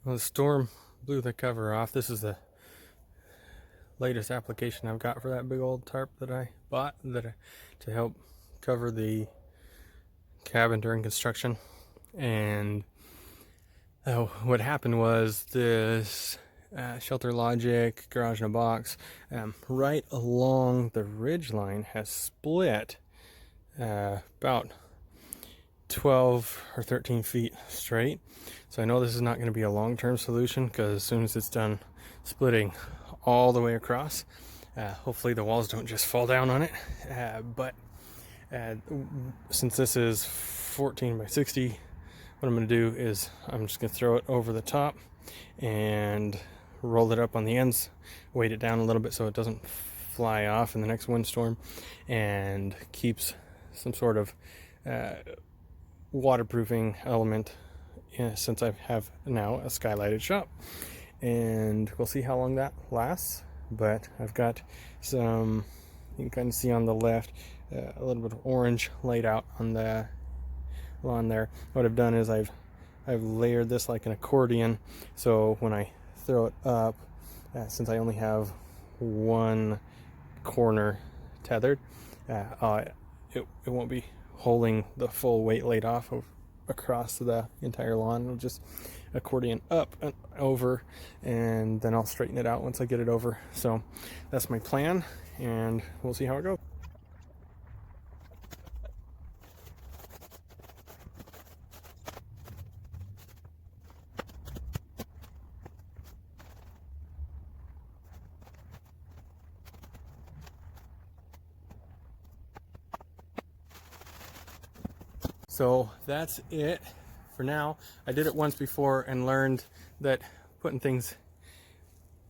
Well, the storm blew the cover off. This is the latest application I've got for that big old tarp that I bought to help cover the cabin during construction. And what happened was this Shelter Logic garage in a box right along the ridge line has split about 12 or 13 feet straight. So I know this is not going to be a long-term solution, because as soon as it's done splitting all the way across, hopefully the walls don't just fall down on it. But since this is 14 by 60, what I'm going to do is I'm just going to throw it over the top and roll it up on the ends, weight it down a little bit so it doesn't fly off in the next windstorm, and keeps some sort of waterproofing element, since I have now a skylighted shop. And we'll see how long that lasts. But I've got some, you can kind of see on the left, a little bit of orange laid out on the lawn there. What I've done is I've layered this like an accordion, so when I throw it up, since I only have one corner tethered, it won't be holding the full weight laid off across the entire lawn. It'll just accordion up and over, and then I'll straighten it out once I get it over. So that's my plan, and we'll see how it goes. So that's it for now. I did it once before and learned that putting things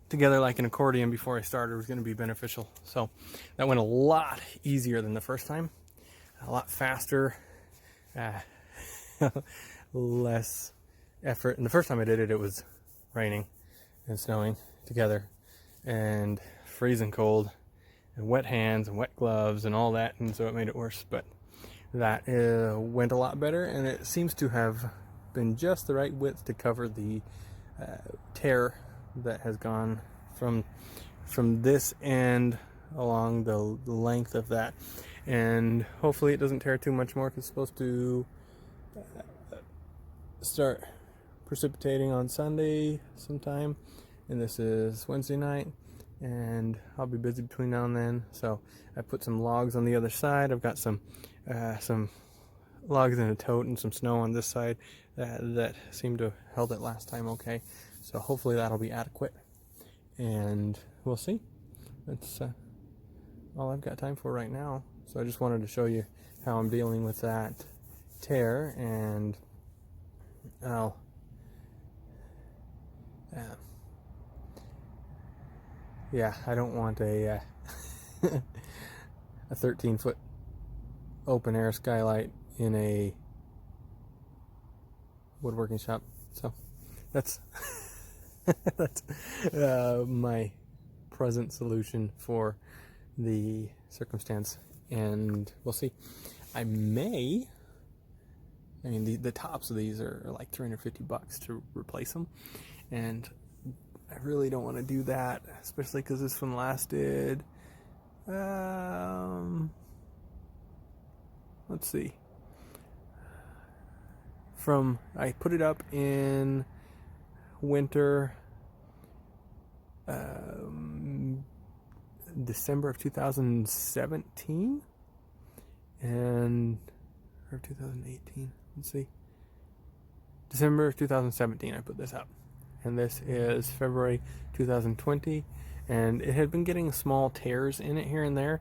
together like an accordion before I started was going to be beneficial. So that went a lot easier than the first time, a lot faster, less effort. And the first time I did it, it was raining and snowing together and freezing cold and wet hands and wet gloves and all that, and so it made it worse. But that went a lot better, and it seems to have been just the right width to cover the tear that has gone from this end along the length of that. And hopefully it doesn't tear too much more, because it's supposed to start precipitating on Sunday sometime, and this is Wednesday night, and I'll be busy between now and then. So I put some logs on the other side. I've got some logs in a tote and some snow on this side that seemed to have held it last time okay. So hopefully that'll be adequate, and we'll see. That's all I've got time for right now. So I just wanted to show you how I'm dealing with that tear, and I'll yeah, I don't want a 13-foot open air skylight in a woodworking shop. So that's that's my present solution for the circumstance, and we'll see. I mean the tops of these are like $350 to replace them, and I really don't want to do that, especially because this one lasted let's see, I put it up in winter, December of 2017, or 2018, let's see, December of 2017 I put this up, and this is February 2020, and it had been getting small tears in it here and there,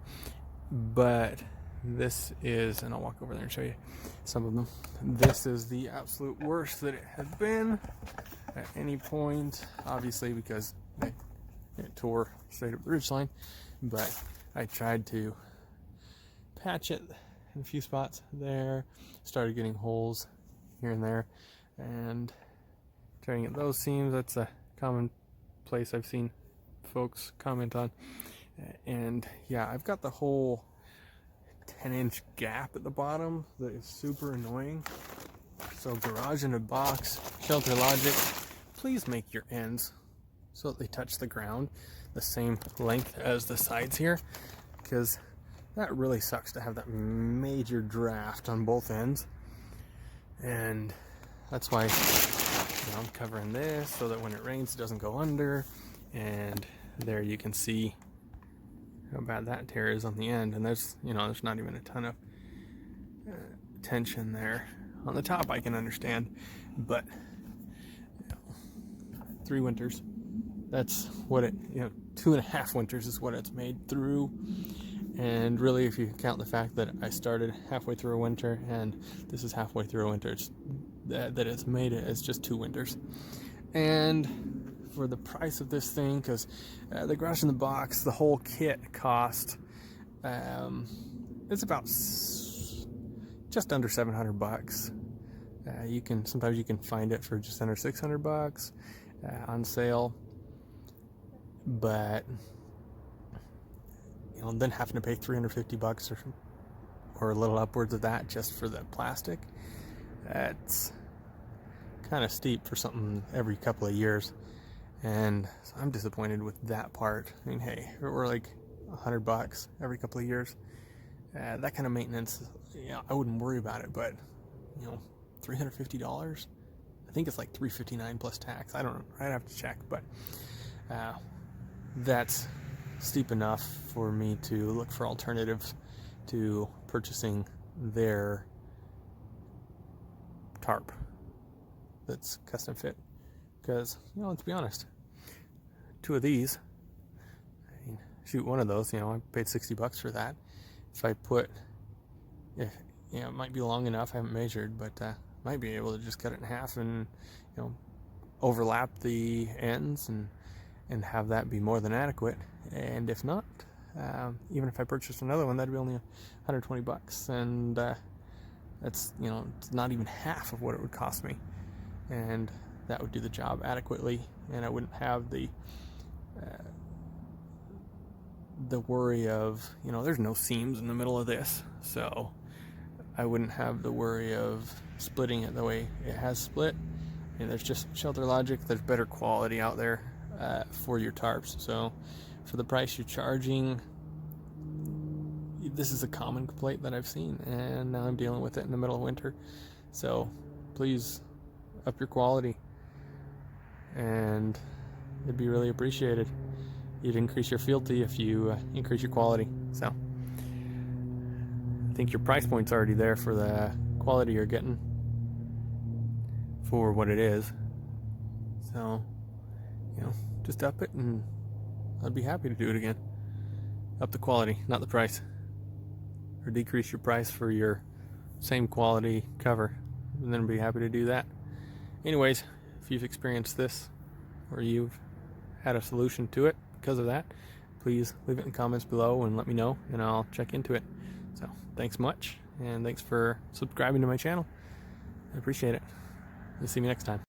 but this is, and I'll walk over there and show you some of them. This is the absolute worst that it has been at any point, obviously, because it tore straight up the ridgeline. But I tried to patch it in a few spots there, started getting holes here and there, and trying to get those seams. That's a common place I've seen folks comment on. And yeah, I've got the whole 10-inch gap at the bottom that is super annoying. So garage in a box, Shelter Logic, please make your ends so that they touch the ground the same length as the sides here, because that really sucks to have that major draft on both ends. And that's why I'm covering this so that when it rains it doesn't go under. And there you can see how bad that tear is on the end, and there's not even a ton of tension there. On the top I can understand, but 3 winters, that's what it, 2.5 winters is what it's made through. And really, if you count the fact that I started halfway through a winter and this is halfway through a winter, it's that it's made it as just 2 winters. And for the price of this thing, because the garage in the box, the whole kit cost, it's about just under $700. Sometimes you can find it for just under $600 on sale, but then having to pay $350 or a little upwards of that just for the plastic, that's kind of steep for something every couple of years. And so I'm disappointed with that part. I mean, hey, if it were like $100 every couple of years, that kind of maintenance, I wouldn't worry about it. But $350, I think it's like $359 plus tax. I don't know, I'd have to check, but that's steep enough for me to look for alternatives to purchasing their tarp that's custom fit. Because, let's be honest, 2 of these, one of those, I paid $60 for that. If I put, it might be long enough, I haven't measured, but might be able to just cut it in half and, overlap the ends and have that be more than adequate. And if not, even if I purchased another one, that'd be only $120, and that's it's not even half of what it would cost me, and that would do the job adequately, and I wouldn't have the worry of there's no seams in the middle of this, so I wouldn't have the worry of splitting it the way it has split. And there's just shelter logic, there's better quality out there for your tarps. So for the price you're charging, this is a common complaint that I've seen, and now I'm dealing with it in the middle of winter. So please up your quality, and it'd be really appreciated. You'd increase your fealty if you increase your quality. So I think your price point's already there for the quality you're getting for what it is. So just up it, and I'd be happy to do it again. Up the quality, not the price. Or decrease your price for your same quality cover, and then I'd be happy to do that. Anyways, if you've experienced this, or you've had a solution to it because of that, please leave it in the comments below and let me know, and I'll check into it. So thanks much, and thanks for subscribing to my channel. I appreciate it. You'll see me next time.